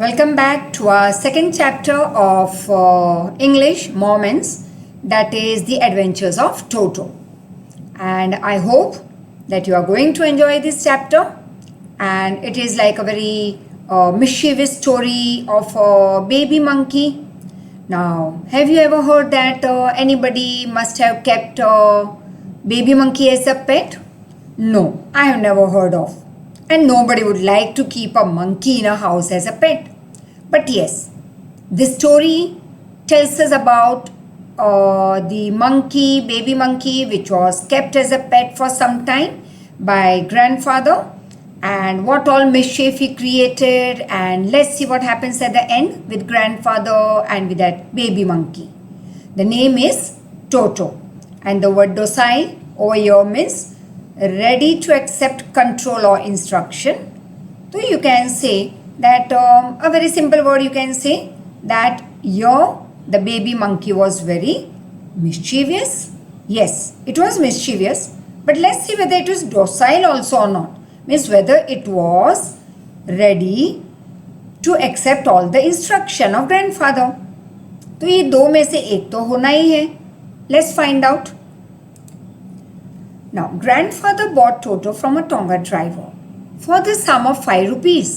Welcome back to our second chapter of English Moments, that is The Adventures of Toto. And I hope that you are going to enjoy this chapter. And it is like a very mischievous story of a baby monkey. Now, have you ever heard that anybody must have kept a baby monkey as a pet? No, I have never heard of. And nobody would like to keep a monkey in a house as a pet. But yes, this story tells us about the monkey, baby monkey, which was kept as a pet for some time by grandfather, and what all mischief he created. And let's see what happens at the end with grandfather and with that baby monkey. The name is Toto, and the word docile over here means ready to accept control or instruction. So you can say that a very simple word, you can say that here the baby monkey was very mischievous. Yes, it was mischievous, but let's see whether it was docile also or not. Means whether it was ready to accept all the instruction of grandfather. तो ये दो में से एक तो होना ही है. Let's find out. Now, grandfather bought Toto from a Tonga driver for the sum of 5 rupees.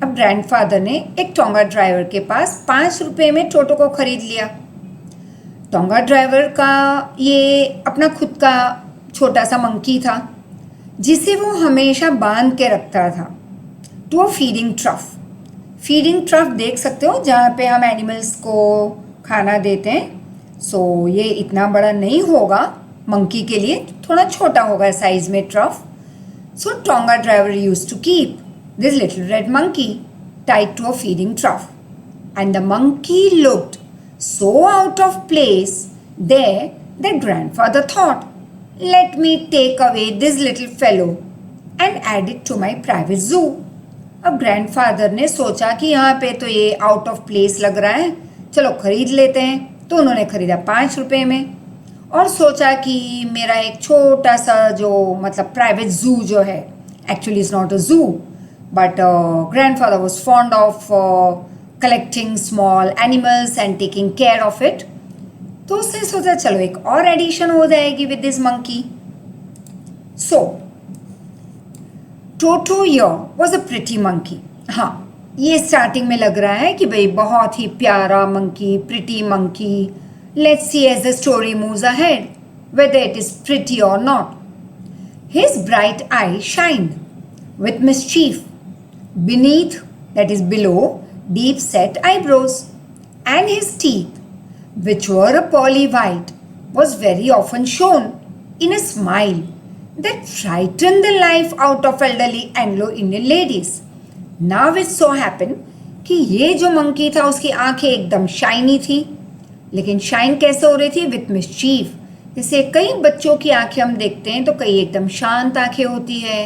अब ग्रैंडफादर ने एक टोंगा ड्राइवर के पास 5 रुपए में टोटो को खरीद लिया. टोंगा ड्राइवर का ये अपना खुद का छोटा सा मंकी था जिसे वो हमेशा बांध के रखता था to a feeding trough. Feeding trough देख सकते हो जहाँ पे हम एनिमल्स को खाना देते हैं. सो ये इतना बड़ा नहीं होगा मंकी के लिए, थोड़ा छोटा होगा साइज में trough. So tonga driver used to keep this little red monkey tied to a feeding trough, and the monkey looked so out of place there that grandfather thought, let me take away this little fellow and add it to my private zoo. अब grandfather ने सोचा कि यहाँ पे तो ये out of place लग रहा है, चलो खरीद लेते हैं. तो उन्होंने खरीदा 5 रुपए में और सोचा कि मेरा एक छोटा सा जो मतलब प्राइवेट जू जो है, एक्चुअली इज नॉट अ जू, but grandfather was fond of collecting small animals and taking care of it. तो उसने सोचा चलो एक और एडिशन हो जाएगी with this monkey. So Toto here was a pretty monkey. हाँ, ये स्टार्टिंग में लग रहा है कि भाई बहुत ही प्यारा monkey, pretty monkey. Let's see as the story moves ahead whether it is pretty or not. His bright eyes shined with mischief beneath, that is below, deep set eyebrows, and his teeth, which were a pearly white, was very often shown in a smile that frightened the life out of elderly Anglo-Indian ladies. Now it so happened कि ये जो monkey था उसकी आंखें एकदम shiny थी, लेकिन shine कैसे हो रही थी? With mischief. जैसे कई बच्चों की आंखें हम देखते हैं तो कई एकदम शांत आंखें होती है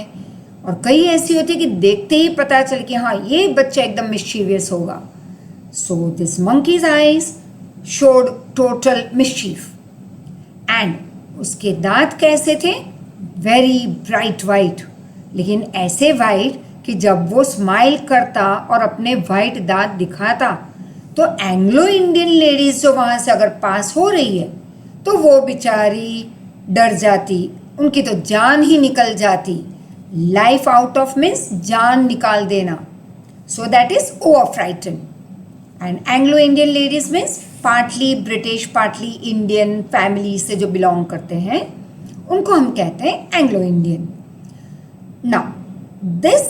और कई ऐसी होती है कि देखते ही पता चल कि हाँ ये बच्चा एकदम मिस्चीवियस होगा. So this monkeys eyes showed total mischief, and उसके दांत कैसे थे? वेरी ब्राइट वाइट, लेकिन ऐसे वाइट कि जब वो स्माइल करता और अपने वाइट दांत दिखाता तो एंग्लो इंडियन लेडीज जो वहाँ से अगर पास हो रही है तो वो बेचारी डर जाती, उनकी तो जान ही निकल जाती. लाइफ आउट ऑफ मीन्स जान निकाल देना. So that is over frighten. And Anglo Indian ladies means partly British partly Indian family से जो बिलोंग करते हैं उनको हम कहते हैं Anglo Indian. Now this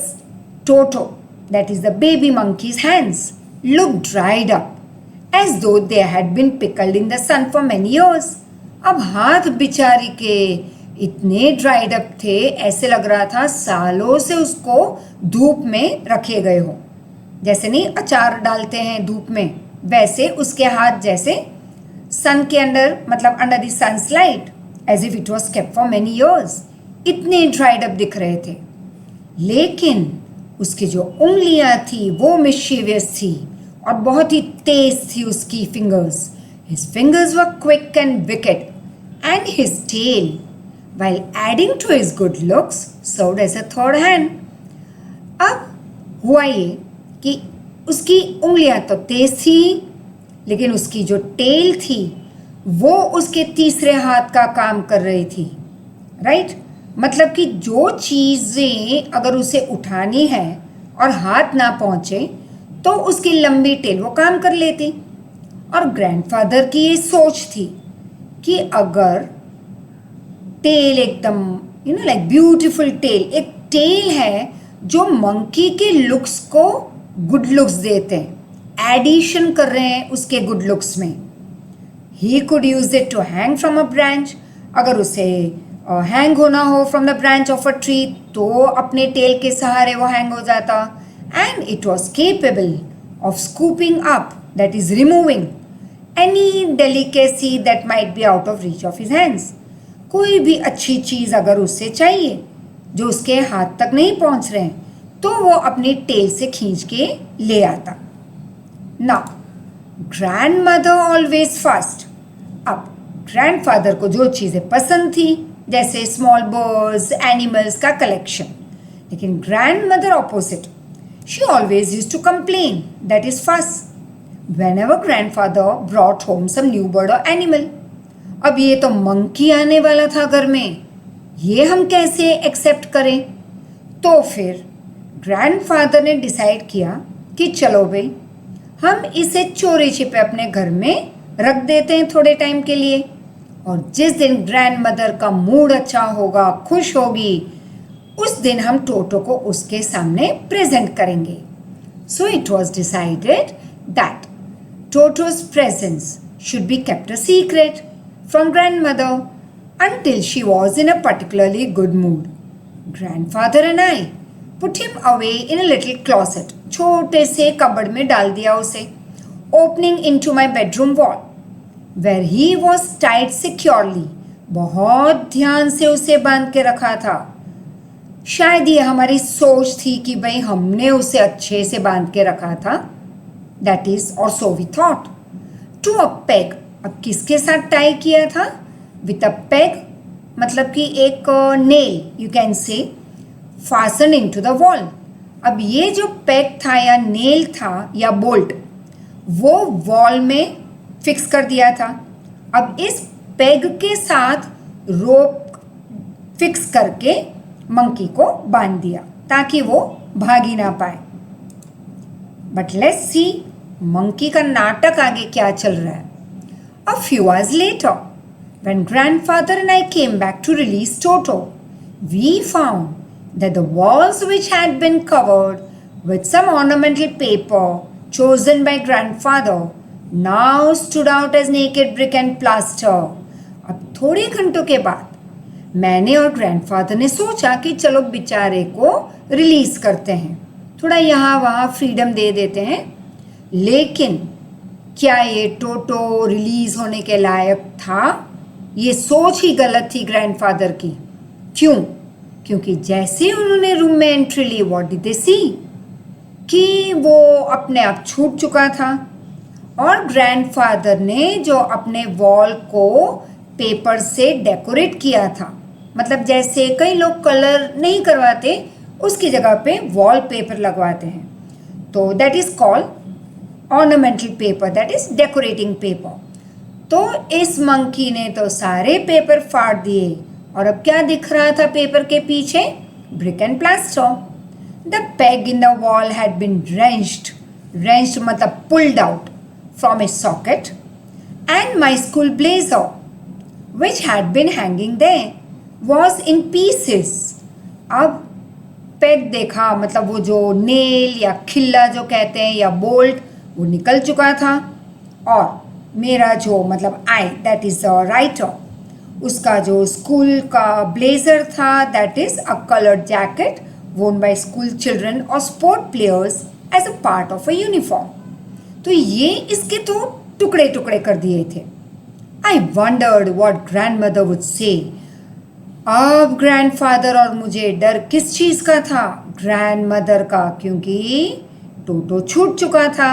toto, that is the baby monkeys hands looked dried up as though they had been pickled in the sun for many years. अब हाथ बिचारी के इतने ड्राइड अप थे, ऐसे लग रहा था सालों से उसको धूप में रखे गए हो. जैसे नहीं अचार डालते हैं धूप में, वैसे उसके हाथ जैसे सन के अंदर, मतलब under the sun's light, as if it was kept for many years. इतने ड्राइड अप दिख रहे थे, लेकिन उसकी जो उंगलियां थी वो मिस्चीवियस थी और बहुत ही तेज थी उसकी fingers. His fingers were quick and wicked, and his tail, while adding to his good looks, served as a third hand. अब हुआ ये कि उसकी उंगलियां तो तेज थी, लेकिन उसकी जो टेल थी वो उसके तीसरे हाथ का काम कर रही थी, राइट? मतलब कि जो चीज़ें अगर उसे उठानी है और हाथ ना पहुंचे तो उसकी लंबी टेल वो काम कर लेती। और ग्रैंडफादर की ये सोच थी कि अगर टेल एकदम लाइक ब्यूटीफुल टेल, एक टेल है जो मंकी के लुक्स को गुड लुक्स देते हैं, एडिशन कर रहे हैं उसके गुड लुक्स में। He could use it to hang from a branch, अगर उसे हैंग होना हो from the branch of a tree तो अपने टेल के सहारे वो हैंग हो जाता। And it was capable of scooping up, that is removing any delicacy that might be out of reach of his hands. कोई भी अच्छी चीज़ अगर उससे चाहिए जो उसके हाथ तक नहीं पहुंच रहे हैं तो वो अपनी टेल से खींच के ले आता। Now grandmother always first. अब ग्रैंडफादर को जो चीज़ें पसंद थी जैसे स्मॉल बर्ड्स, एनिमल्स का कलेक्शन, लेकिन grandmother opposite, she always used to complain, that is fuss, whenever grandfather brought home some new bird or animal। अब ये तो मंकी आने वाला था घर में, ये हम कैसे एक्सेप्ट करें? तो फिर ग्रैंडफादर ने डिसाइड किया कि चलो भाई हम इसे चोरी छिपे अपने घर में रख देते हैं थोड़े टाइम के लिए, और जिस दिन ग्रैंडमदर का मूड अच्छा होगा, खुश होगी, उस दिन हम टोटो को उसके सामने प्रेजेंट करेंगे। So it was decided that Toto's presence should be kept a secret from grandmother until she was in a particularly good mood. Grandfather and I put him away in a little closet, छोटे से cupboard में डाल दिया उसे, opening into my bedroom wall, where he was tied securely। बहुत ध्यान से उसे बांध के रखा था। शायद ये हमारी सोच थी कि भाई हमने उसे अच्छे से बांध के रखा था, that is or so we thought, to a peg। अब किसके साथ टाई किया था? with a peg, मतलब कि एक nail you can say fasten into the wall। अब ये जो पेग था या नेल था या बोल्ट वो वॉल में फिक्स कर दिया था। अब इस पेग के साथ रोप फिक्स करके मंकी को बांध दिया ताकि वो भाग ही ना पाए। बट लेट्स सी मंकी का नाटक आगे क्या चल रहा है। A few hours later, when grandfather and I came back to release Toto, we found that the walls, which had been covered with some ornamental paper chosen by grandfather, now stood out as naked brick and plaster। अब थोड़े घंटों के बाद मैंने और grandfather ने सोचा कि चलो बेचारे को रिलीज करते हैं, थोड़ा यहाँ वहाँ फ्रीडम दे देते हैं। लेकिन क्या ये टोटो रिलीज होने के लायक था? ये सोच ही गलत थी ग्रैंडफादर की। क्यों? क्योंकि जैसे उन्होंने रूम में एंट्री ली, व्हाट डिड दे सी कि वो अपने आप छूट चुका था, और ग्रैंडफादर ने जो अपने वॉल को पेपर से डेकोरेट किया था, मतलब जैसे कई लोग कलर नहीं करवाते उसकी जगह पे वॉल पेपर लगवाते हैं, तो that is called ornamental paper, that is decorating paper. तो इस मंकी ने तो सारे पेपर फाड़ दिए, और अब क्या दिख रहा था पेपर के पीछे? Brick and plaster. The peg in the wall had been wrenched मतलब pulled out from its socket, and my school blazer which had been hanging there was in pieces. अब पेग देखा, मतलब वो जो नेल या खिल्ला जो कहते हैं या बोल्ट, वो निकल चुका था, और मेरा जो मतलब आई दैट इज अ राइटर, उसका जो स्कूल का ब्लेजर था that is a coloured jacket worn by school children or sport players as a part of a uniform। तो ये इसके तो टुकड़े टुकड़े कर दिए थे। I wondered what grandmother would say। अब ग्रैंडफादर और मुझे डर किस चीज़ का था? ग्रैंडमदर का, क्योंकि टोटो छूट चुका था।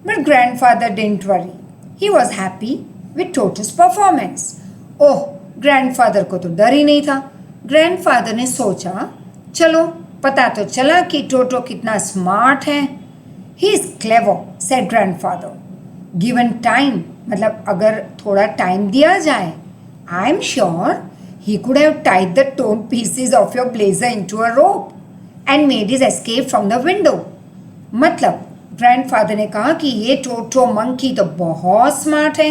But grandfather didn't worry, he was happy with Toto's performance. Oh, grandfather को तो डर ही नहीं था। ग्रैंडफादर ने सोचा चलो पता तो चला कि टोटो कितना स्मार्ट है। He is clever, said grandfather. Given time मतलब अगर थोड़ा टाइम दिया जाए, I am sure he could have tied the torn pieces of your blazer into a rope and made his escape from the window. मतलब grandfather ने कहा कि ये टोटो मंकी तो बहुत स्मार्ट है.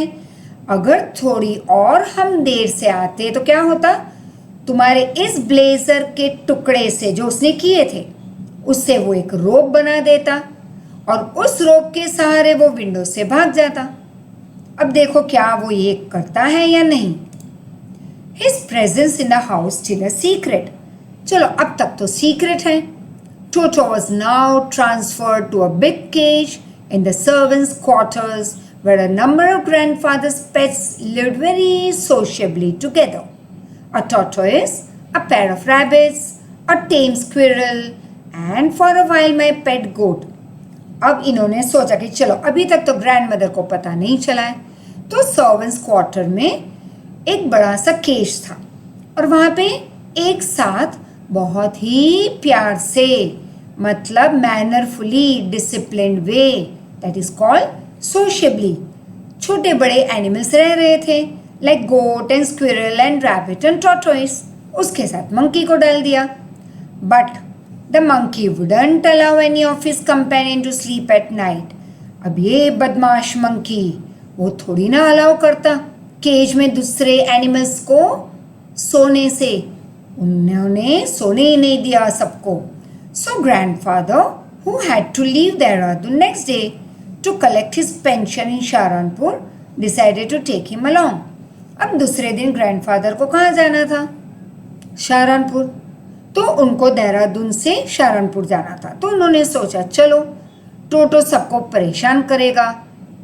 अगर थोड़ी और हम देर से आते तो क्या होता, तुम्हारे इस ब्लेजर के टुकड़े से जो उसने किए थे उससे वो एक रोप बना देता और उस रोप के सहारे वो विंडो से भाग जाता. अब देखो क्या वो ये करता है या नहीं. His presence in the house still a secret. चलो अब तक तो सीक्रेट है. Toto was now transferred to a big cage in the servants' quarters where a number of grandfather's pets lived very sociably together. A tortoise, a pair of rabbits, a tame squirrel, and for a while my pet goat. अब इन्होंने सोचा कि चलो अभी तक तो grandmother को पता नहीं चला है, तो सर्वेंट्स क्वार्टर में एक बड़ा सा केज था और वहाँ पे एक साथ बहुत ही प्यार से मतलब mannerfully disciplined way that is called sociably छोटे बड़े एनिमल्स रह रहे थे like goat and squirrel and rabbit and tortoise. उसके साथ मंकी को डाल दिया. But the monkey wouldn't allow any of his companion to sleep at night. अब ये बदमाश मंकी वो थोड़ी ना अलाउ करता केज में दूसरे एनिमल्स को सोने से. उन्होंने सोने ही नहीं दिया सबको. So grandfather who had to leave Dehradun next day to collect his pension in Saharanpur decided to take him along. अब दूसरे दिन ग्रैंडफादर को कहाँ जाना था, सहारनपुर. तो उनको देहरादून से सहारनपुर जाना था. तो उन्होंने सोचा चलो टोटो सबको परेशान करेगा,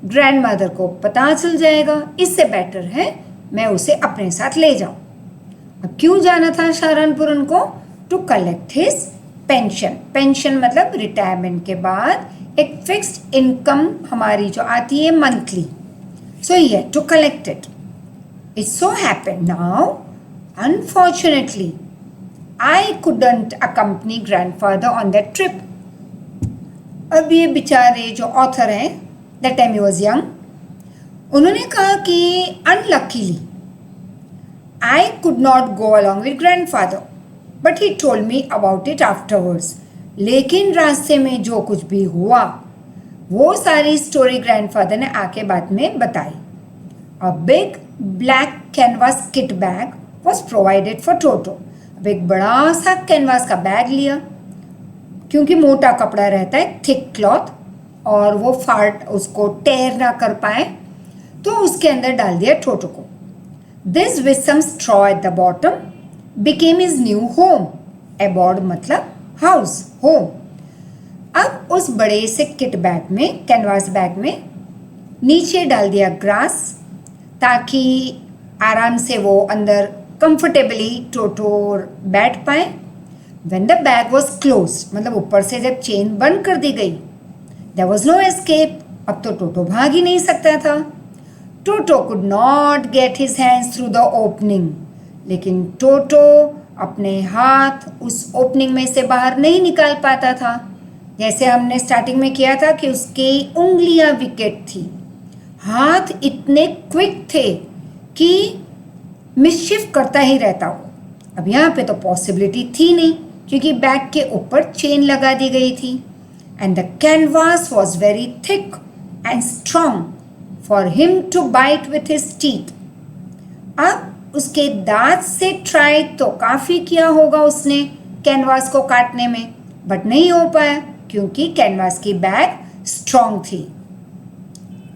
ग्रैंडमदर को पता चल जाएगा, इससे बेटर है मैं उसे अपने साथ ले जाऊं. अब क्यों जाना था सहारनपुर उनको, to collect his pension. Pension मतलब रिटायरमेंट के बाद एक फिक्स्ड इनकम हमारी जो आती है मंथली. सो ये to collect it. It so happened now unfortunately I couldn't accompany grandfather on that trip. अब ये बेचारे जो ऑथर हैं that time he was young, उन्होंने कहा कि unluckily I could not go along with grandfather, but he told me about it afterwards. लेकिन रास्ते में जो कुछ भी हुआ वो सारी स्टोरी ग्रैंडफादर ने आके बाद में बताई. A big black canvas kit bag was provided for Toto. अब एक बड़ा सा कैनवास का बैग लिया क्योंकि मोटा कपड़ा रहता है, थिक क्लॉथ, और वो फाट उसको टेयर ना कर पाए, तो उसके अंदर डाल दिया टोटो को. This with some straw at the bottom became his new home. Abode मतलब हाउस, होम. अब उस बड़े से किट बैग में, कैनवास बैग में नीचे डाल दिया ग्रास ताकि आराम से वो अंदर कंफर्टेबली टोटो बैठ पाए. When the bag was close मतलब ऊपर से जब चेन बंद कर दी गई, देयर वॉज नो एस्केप. अब तो टोटो भाग ही नहीं सकता था. Toto could not get his hands through the opening. लेकिन टोटो अपने हाथ उस ओपनिंग में से बाहर नहीं निकाल पाता था. जैसे हमने स्टार्टिंग में किया था कि उसकी उंगलियां विकेट थी, हाथ इतने क्विक थे कि मिसचिफ करता ही रहता हो. अब यहाँ पे तो पॉसिबिलिटी थी नहीं क्योंकि बैग के ऊपर चेन लगा दी गई थी. And the canvas was very thick and strong for him to bite with his teeth. अब उसके दांत से ट्राई तो काफ़ी किया होगा उसने कैनवास को काटने में, बट नहीं हो पाया क्योंकि कैनवास की बैग स्ट्रॉन्ग थी.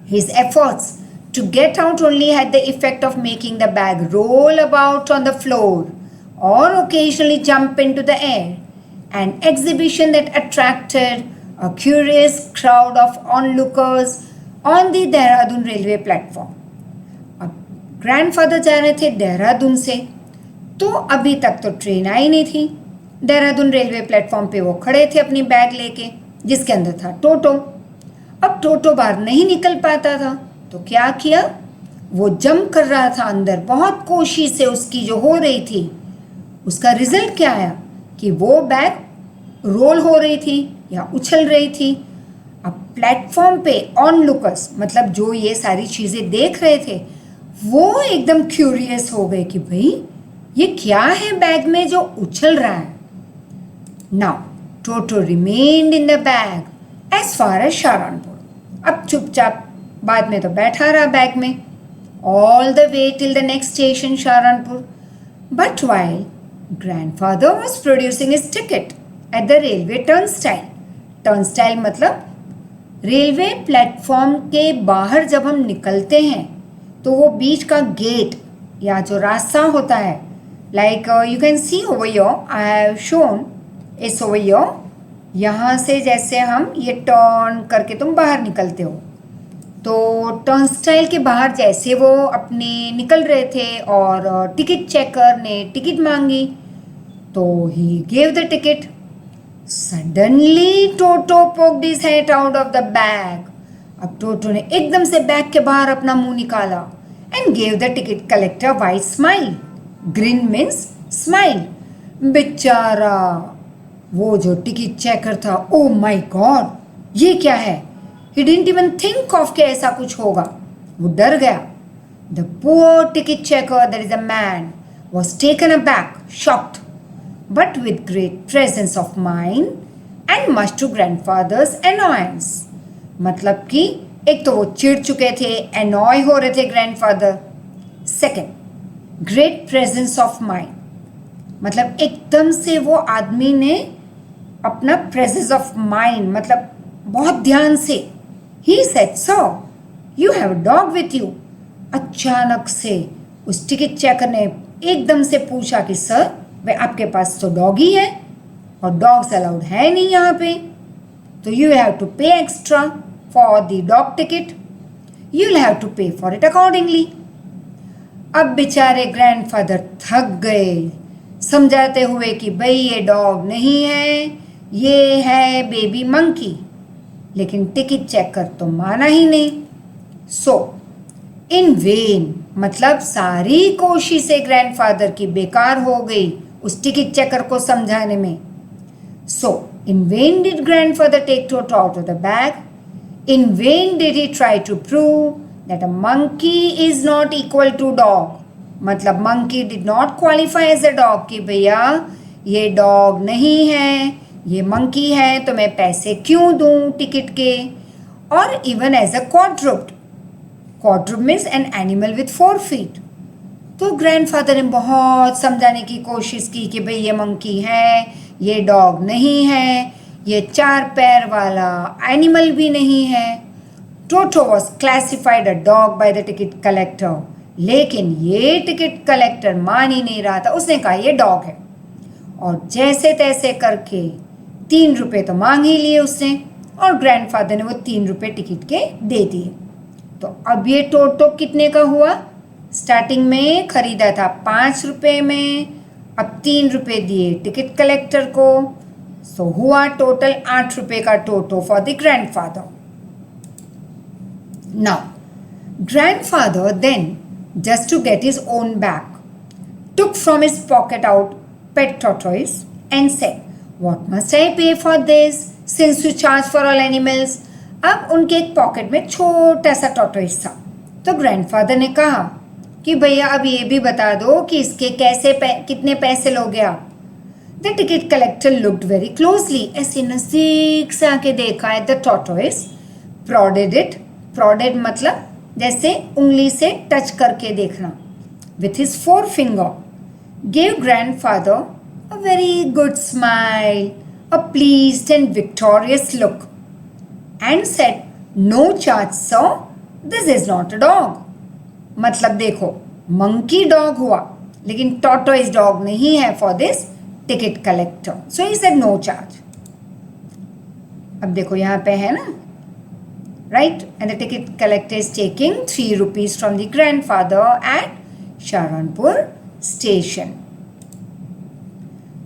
His efforts to get out only had the effect of making the bag roll about on the floor or occasionally jump into the air, an exhibition that attracted a curious crowd of onlookers on the Dehradun railway platform. अब grandfather जा रहे थे देहरादून से, तो अभी तक तो train आई नहीं थी. देहरादून रेलवे प्लेटफॉर्म पे वो खड़े थे अपनी बैग लेके जिसके अंदर था टोटो. अब टोटो बाहर नहीं निकल पाता था तो क्या किया, वो जंप कर रहा था अंदर बहुत कोशिश से उसकी जो हो रही थी. उसका रिजल्ट क्या आया कि वो बैग रोल हो रही थी या उछल रही थी. अब प्लेटफॉर्म पे ऑन लुकर्स मतलब जो ये सारी चीज़ें देख रहे थे वो एकदम क्यूरियस हो गए कि भाई ये क्या है बैग में जो उछल रहा है. Now Toto remained in the bag as far as Saharanpur. अब चुपचाप बाद में तो बैठा रहा बैग में all the way till the next station Sharanpur. But while grandfather was producing his ticket at the railway turnstile मतलब रेलवे प्लेटफॉर्म के बाहर जब हम निकलते हैं तो वो बीच का गेट या जो रास्ता होता है like you can see over your I have shown it's over your. यहाँ से जैसे हम ये टर्न करके तुम बाहर निकलते हो तो टर्नस्टाइल के बाहर जैसे वो अपने निकल रहे थे और टिकट चेकर ने टिकट मांगी तो he gave the ticket. Suddenly toto poked his head out of the bag. अब टोटो ने एकदम से बैग के बाहर अपना मुंह निकाला and gave the ticket collector white smile. Green means smile. बेचारा वो जो टिकट चेकर था, ओ माय गॉड ये क्या है. He didn't even think of कि ऐसा कुछ होगा. वो डर गया. The poor ticket checker, that is a man, was taken aback, shocked, but with great presence of mind and much to grandfather's annoyance. मतलब कि एक तो वो चिढ़ चुके थे, annoy हो रहे थे grandfather. Second, great presence of mind. मतलब एकदम से वो आदमी ने अपना presence of mind मतलब बहुत ध्यान से He said, "So, you have a dog with you." अचानक से उस टिकट चेकर ने एकदम से पूछा कि सर वे आपके पास तो डॉगी है और डॉग्स अलाउड है नहीं यहाँ पे तो you have to pay extra for the dog ticket. You will have to pay for it accordingly. अब बेचारे ग्रैंडफादर थक गए समझाते हुए कि भाई ये डॉग नहीं है ये है बेबी मंकी. लेकिन टिकट चेकर तो माना ही नहीं. सो इन वेन मतलब सारी कोशिशें ग्रैंडफादर की बेकार हो गई उस टिकट चेकर को समझाने में. So in when did grandfather take Toto out of the bag. In when did he try to prove that a monkey is not equal to dog. मतलब monkey did not qualify as a dog कि भैया ये dog नहीं है ये monkey है तो मैं पैसे क्यों दूं टिकट के. और even as a quadruped. Quadruped means an animal with 4 feet. तो ग्रैंडफादर ने बहुत समझाने की कोशिश की कि भाई ये मंकी है ये डॉग नहीं है ये 4 पैर वाला एनिमल भी नहीं है. Toto was classified a dog by the ticket collector. लेकिन ये टिकट कलेक्टर मान ही नहीं रहा था. उसने कहा ये डॉग है और जैसे तैसे करके 3 रुपये तो मांग ही लिए उसने और ग्रैंडफादर ने वो 3 रुपये टिकट के दे दिए. तो अब ये टोटो कितने का हुआ. स्टार्टिंग में खरीदा था 5 रुपये में अब 3 रुपये दिए टिकट कलेक्टर को. सो हुआ टोटल 8 रुपये का Toto for the grandfather. Now grandfather then just to get his own bag took from his pocket out pet tortoise and said, "What must I pay for this since you charge for all animals?" अब उनके एक pocket में छोटा सा tortoise था तो grandfather ने कहा कि भैया अब ये भी बता दो कि इसके कितने पैसे लोगे आप. The ticket collector looked very closely. ऐसे नजदीक से आके देखा है the tortoise. Prodded it. Prodded मतलब जैसे उंगली से टच करके देखना. with his forefinger, gave grandfather a very good smile, a pleased and victorious look, and said, "No charge, sir. This is not a dog." मतलब देखो मंकी डॉग हुआ लेकिन टॉर्टोइस डॉग नहीं है for this ticket collector. So he said no charge. अब देखो यहाँ पे है ना right and the ticket collector is taking 3 rupees from the grandfather at Sharanpur station.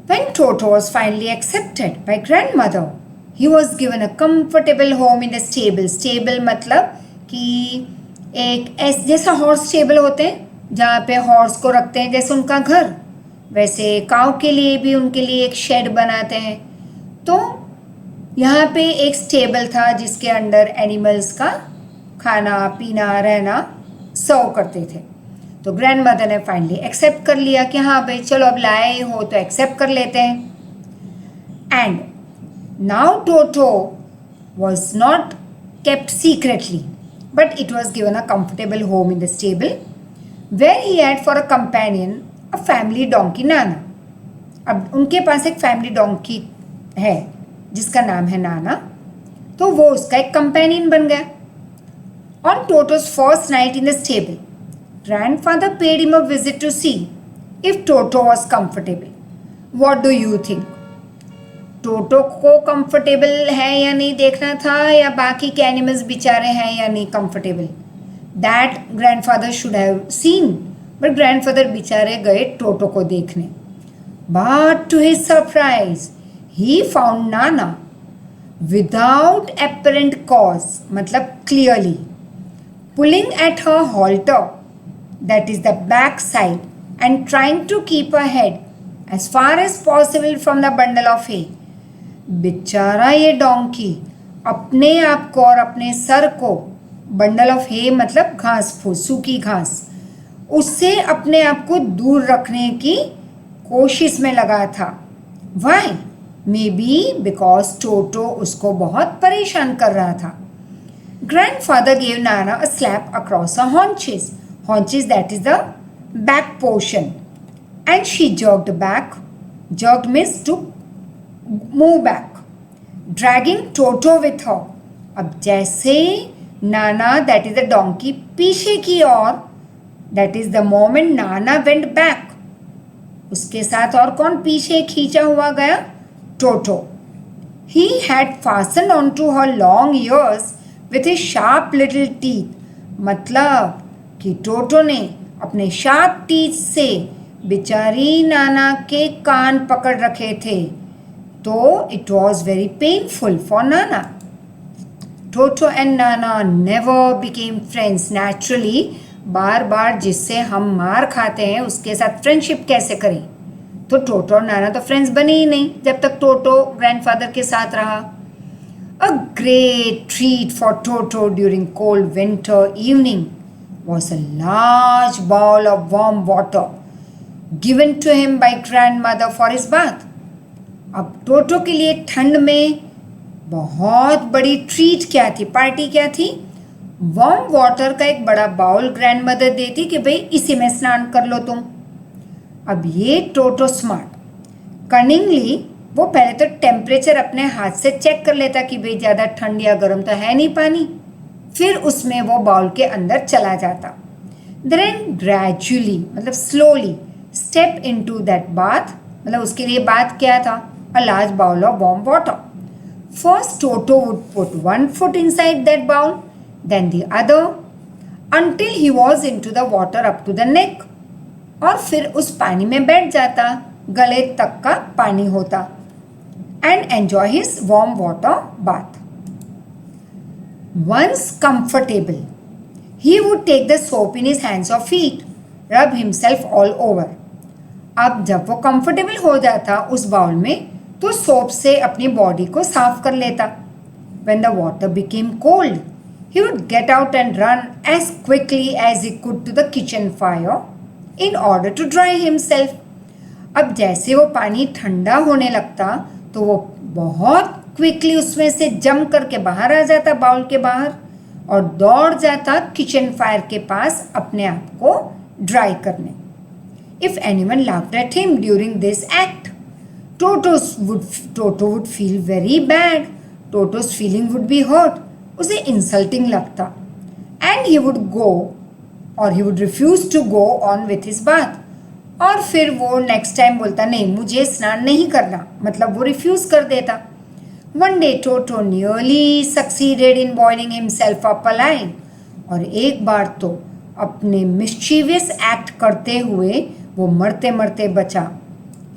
When Toto was finally accepted by grandmother, he was given a comfortable home in the stable. Stable मतलब कि एक ऐसे जैसा horse stable होते हैं जहाँ पे horse को रखते हैं जैसे उनका घर, वैसे काऊ के लिए भी उनके लिए एक शेड बनाते हैं. तो यहाँ पे एक स्टेबल था जिसके अंदर एनिमल्स का खाना पीना रहना सर्व करते थे। तो ग्रैंड मदर ने फाइनली एक्सेप्ट कर लिया कि हाँ भाई चलो अब लाए हो तो एक्सेप्ट कर लेते हैं। And now Toto was not kept secretly, but it was given a comfortable home in the stable where he had for a companion a family donkey Nana. अब उनके पास एक फैमिली डोंकी है जिसका नाम है नाना, तो वो उसका एक कंपेनियन बन गया। On Toto's first night in the stable, grandfather paid him a visit to see if Toto was comfortable. What do you think? टोटो को कंफर्टेबल है या नहीं देखना था, या बाकी के एनिमल्स बेचारे हैं या नहीं comfortable, that grandfather should have seen. But grandfather बेचारे गए टोटो को देखने। But to his surprise he found Nana without apparent cause, मतलब clearly, pulling at her halter, that is the back side, and trying to keep a head as far as possible from the bundle of hay। बेचारा ये donkey अपने आप को और अपने sir को bundle of हे मतलब घास फूस, सूखी घास, उससे अपने आप को दूर रखने की कोशिश में लगा था। वाई? मे बी बिकॉज टोटो उसको बहुत परेशान कर रहा था। Grandfather gave Nana a slap across her haunches, haunches that is the back portion, and she jerked back, jerked means to move back, dragging Toto with her। अब जैसे नाना that is the donkey पीछे की ओर, that is the moment नाना went back, उसके साथ और कौन पीछे खींचा हुआ गया? Toto. He had fasten on to her long ears with his sharp little teeth, मतलब कि टोटो ने अपने शार्प टीथ से बेचारी नाना के कान पकड़ रखे थे। तो it was very painful for Nana. Toto and Nana never became friends. Naturally, बार बार जिससे हम मार खाते हैं उसके साथ फ्रेंडशिप कैसे करें? तो टोटो और नाना तो फ्रेंड्स बने ही नहीं जब तक टोटो ग्रैंडफादर के साथ रहा। A great treat for Toto during cold winter evening was a large bowl of warm water given to him by grandmother for his bath. अब टोटो के लिए ठंड में बहुत बड़ी ट्रीट क्या थी, पार्टी क्या थी? वार्म वाटर का एक बड़ा बाउल ग्रैंड मदर देती कि भाई इसी में स्नान कर लो तुम। अब ये टोटो स्मार्ट कनिंगली वो पहले तो टेम्परेचर अपने हाथ से चेक कर लेता कि भाई ज़्यादा ठंड या गर्म तो है नहीं पानी, फिर उसमें वो बाउल के अंदर चला जाता। देन ग्रेजुअली मतलब slowly step into that bath, मतलब उसके लिए बात क्या था? A large bowl of warm water. First, Toto would put one foot inside that bowl, then the other, until he was into the water up to the neck. और फिर उस पानी में बैठ जाता, गले तक का पानी होता, and enjoy his warm water bath. Once comfortable, he would take the soap in his hands or feet, rub himself all over. अब जब वो कंफर्टेबल हो जाता उस बाउल में तो सोप से अपनी बॉडी को साफ कर लेता। When the water became cold, he would get out and run as quickly as he could to the kitchen fire in order to dry himself. अब जैसे वो पानी ठंडा होने लगता तो वो बहुत क्विकली उसमें से जम करके बाहर आ जाता बाउल के बाहर और दौड़ जाता किचन फायर के पास अपने आप को ड्राई करने। If anyone laughed at him during this act, Toto would feel very bad. Toto's feeling would be hurt. उसे insulting लगता, and he would go or he would refuse to go on with his bath. और फिर वो next time बोलता नहीं मुझे स्नान नहीं करना, मतलब वो रिफ्यूज कर देता। One day Toto nearly succeeded in boiling himself up alive. और एक बार तो अपने मिस्चीवियस एक्ट करते हुए वो मरते मरते बचा।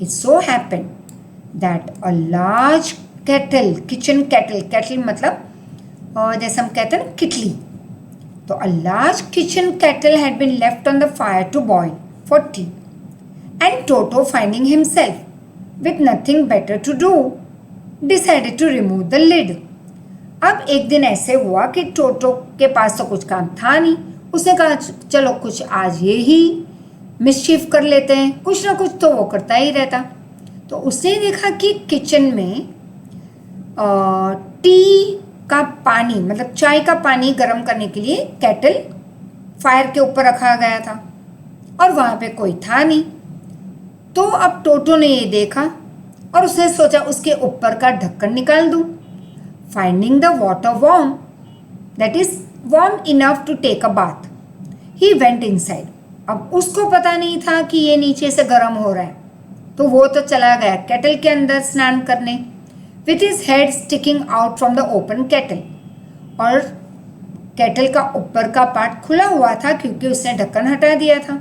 It so happened that a large kettle, kitchen kettle, kettle मतलब जैसे हम कहते हैं ना किटली, तो a large kitchen kettle had been left on the fire to boil for tea, and Toto finding himself with nothing better to do decided to remove the lid. अब एक दिन ऐसे हुआ कि टोटो के पास तो कुछ काम था नहीं, उसने कहा चलो कुछ आज ये ही मिसचिफ कर लेते हैं, कुछ ना कुछ तो वो करता ही रहता। तो उसने देखा कि किचन में टी का पानी मतलब चाय का पानी गर्म करने के लिए केटल फायर के ऊपर रखा गया था और वहाँ पे कोई था नहीं। तो अब टोटो ने ये देखा और उसने सोचा उसके ऊपर का ढक्कन निकाल दूँ। Finding the water warm, that is warm enough to take a bath, he went inside. अब उसको पता नहीं था कि ये नीचे से गर्म हो रहा है, तो वो तो चला गया केटल के अंदर स्नान करने, with his head sticking out from the open kettle. और केटल का ऊपर का पार्ट खुला हुआ था क्योंकि उसने ढक्कन हटा दिया था,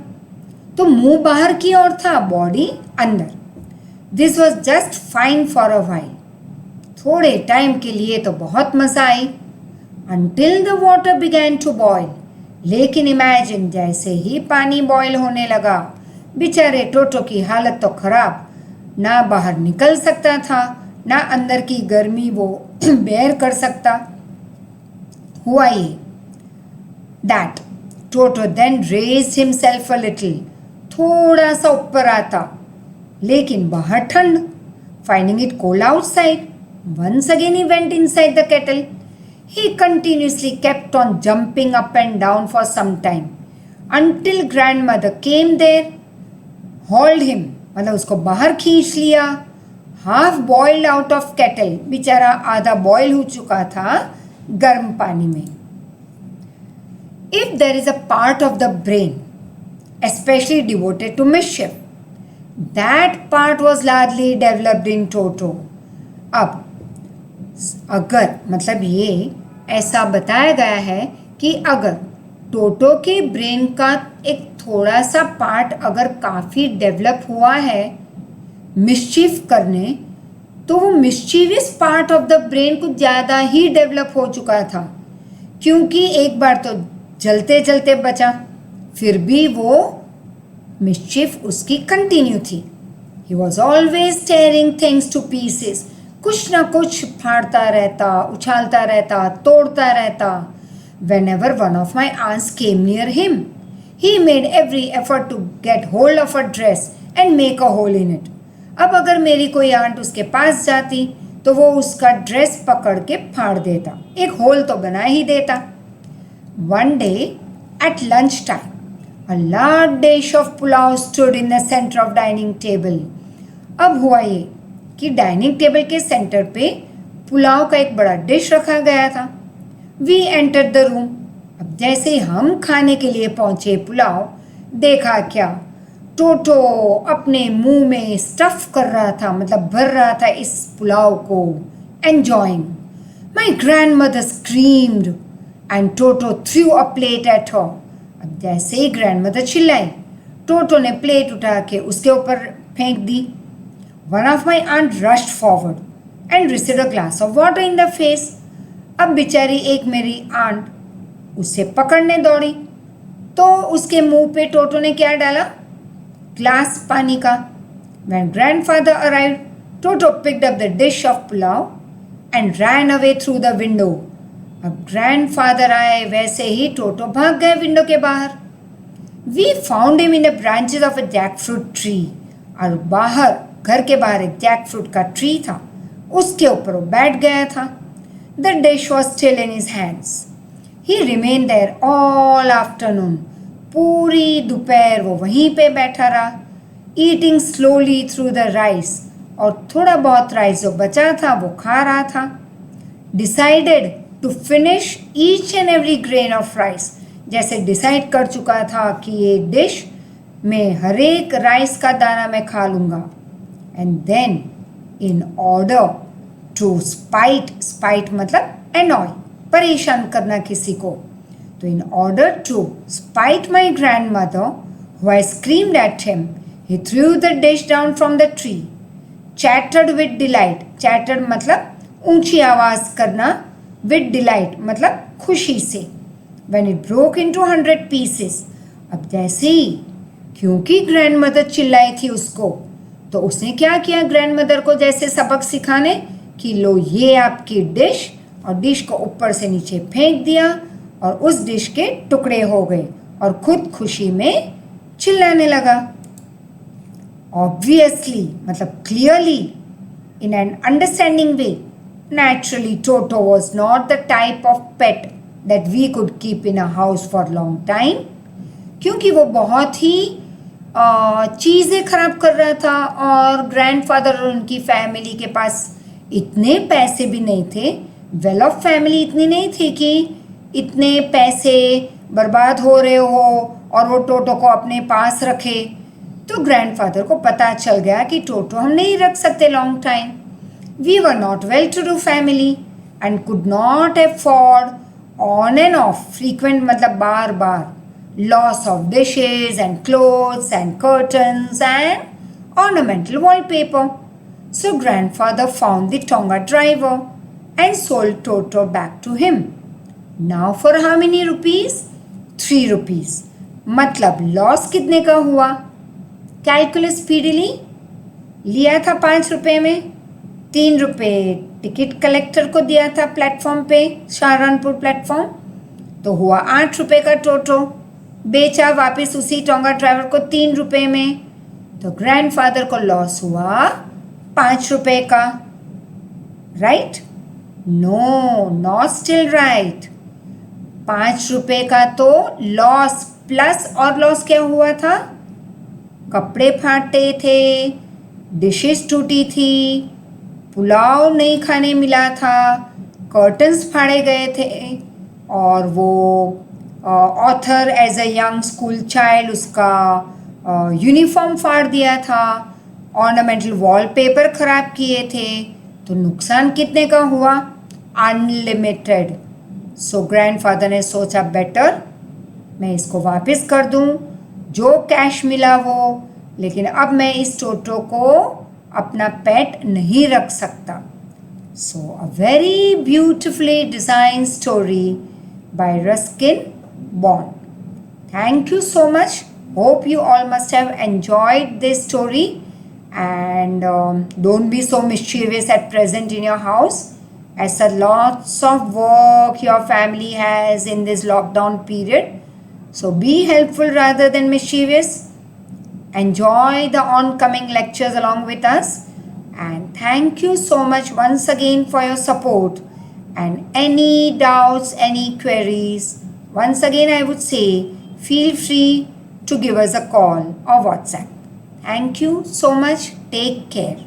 तो मुंह बाहर की ओर था, बॉडी अंदर। This was just fine for a while, थोड़े टाइम के लिए तो बहुत मजा आई, until the water began to boil। लेकिन इमेजिन जैसे ही पानी बॉयल होने लगा, बेचारे टोटो की हालत तो खराब, ना बाहर निकल सकता था, ना अंदर की गर्मी वो बेयर कर सकता। हुआ ये that Toto then raised himself a little, थोड़ा सा ऊपर आता, लेकिन बाहर ठंड। Finding it cold outside, once again he went inside the kettle। He continuously kept on jumping up and down for some time until grandmother came there, hauled him, मतलब उसको बाहर खींच लिया, half boiled out of kettle, बेचारा आधा boil हो चुका था गर्म पानी में। If there is a part of the brain especially devoted to mischief, that part was largely developed in Toto। अब अगर मतलब ये ऐसा बताया गया है कि अगर टोटो के ब्रेन का एक थोड़ा सा पार्ट अगर काफ़ी डेवलप हुआ है मिस्चीफ करने, तो वो mischievous part of the brain कुछ ज़्यादा ही डेवलप हो चुका था, क्योंकि एक बार तो जलते जलते बचा, फिर भी वो मिस्चीफ उसकी कंटिन्यू थी। He was always tearing things to pieces, कुछ ना कुछ फाड़ता रहता, उछालता रहता, तोड़ता रहता। Whenever one of my aunts came near him, he made every effort to get hold of a dress and make a hole in it। अब अगर मेरी कोई आंट उसके पास जाती तो वो उसका ड्रेस पकड़ के फाड़ देता, एक होल तो बना ही देता। One day at lunch time, a large dish of pulao stood in the center of dining table। अब हुआ ये कि डाइनिंग टेबल के सेंटर पे पुलाव का एक बड़ा डिश रखा गया था। वी एंटर द रूम, अब जैसे ही हम खाने के लिए पहुंचे पुलाव, देखा क्या, टोटो अपने मुंह में स्टफ कर रहा था, मतलब भर रहा था इस पुलाव को, enjoying. My grand mother screamed and Toto through a plate at her. अब जैसे ही ग्रैंड मदर चिल्लाई, टोटो ने प्लेट उठा के उसके ऊपर फेंक दी। One of my aunt rushed forward and received a glass of water in the face। अब बेचारी एक मेरी आंट उसे पकड़ने दौड़ी, तो उसके मुंह पे टोटो ने क्या डाला, ग्लास पानी का। When grandfather arrived, Toto picked up the dish of pulao and ran away through the window। अब ग्रैंडफादर आए, वैसे ही टोटो भाग गए विंडो के बाहर। We found him in the branches of a jackfruit tree। और बाहर घर के बाहर एक जैकफ्रूट का ट्री था, उसके ऊपर वो बैठ गया था। The dish was still in his hands. He remain there all afternoon, पूरी दोपहर वो वहीं पे बैठा रहा, eating slowly through the rice, और थोड़ा बहुत राइस जो बचा था वो खा रहा था। Decided to finish each and every grain of rice, जैसे डिसाइड कर चुका था कि ये डिश में हर एक राइस का दाना मैं खा लूँगा। And then in order to spite मतलब annoy, परेशान करना किसी को, तो in order to spite my grandmother who I screamed at him, he threw the dish down from the tree, chattered with delight, chattered मतलब ऊंची आवाज करना, with delight मतलब खुशी से, when it broke into 100 pieces। अब जैसे ही, क्योंकि ग्रैंडमदर चिल्लाई थी उसको, तो उसने क्या किया, ग्रैंडमदर को जैसे सबक सिखाने कि लो ये आपकी डिश, और डिश को ऊपर से नीचे फेंक दिया और उस डिश के टुकड़े हो गए और खुद खुशी में चिल्लाने लगा। ऑब्वियसली मतलब clearly, in an understanding way, naturally Toto was not the type of pet that we could keep in a house for long time, क्योंकि वो बहुत ही चीज़ें खराब कर रहा था और ग्रैंडफादर और उनकी फैमिली के पास इतने पैसे भी नहीं थे, वेल ऑफ फैमिली इतनी नहीं थी कि इतने पैसे बर्बाद हो रहे हो और वो टोटो को अपने पास रखे। तो ग्रैंडफादर को पता चल गया कि टोटो हम नहीं रख सकते long time. We were not well to do family and could not afford on and off frequent मतलब बार बार loss of dishes and clothes and curtains and ornamental wallpaper. So grandfather found the tonga driver and sold Toto back to him. Now for how many rupees? 3 rupees. मतलब loss कितने का हुआ? Calculus speedily. लिया था 5 रुपये में, 3 रुपये टिकट कलेक्टर को दिया था प्लेटफॉर्म पे, सहारनपुर प्लेटफॉर्म, तो हुआ 8 रुपये का टोटो। बेचा वापस उसी टोंगा ड्राइवर को 3 रुपये में, तो ग्रैंडफादर को लॉस हुआ 5 रुपये का। Right? No, not still right. 5 रुपये का तो लॉस प्लस और लॉस क्या हुआ था? कपड़े फाटे थे, डिशेस टूटी थी, पुलाव नहीं खाने मिला था, कर्टन्स फाड़े गए थे और वो author as a young school child उसका यूनिफॉर्म फाड़ दिया था, ऑर्नामेंटल वॉलपेपर खराब किए थे। तो नुकसान कितने का हुआ? अनलिमिटेड। सो ग्रैंडफादर ने सोचा बेटर मैं इसको वापस कर दूं, जो कैश मिला वो, लेकिन अब मैं इस टोटो को अपना पेट नहीं रख सकता। So a very beautifully design story by Ruskin Bond. Thank you so much. Hope you all must have enjoyed this story and don't be so mischievous at present in your house, as a lots of work your family has in this lockdown period. So be helpful rather than mischievous. Enjoy the oncoming lectures along with us, and thank you so much once again for your support. And any doubts, any queries, once again I would say feel free to give us a call or WhatsApp. Thank you so much. Take care.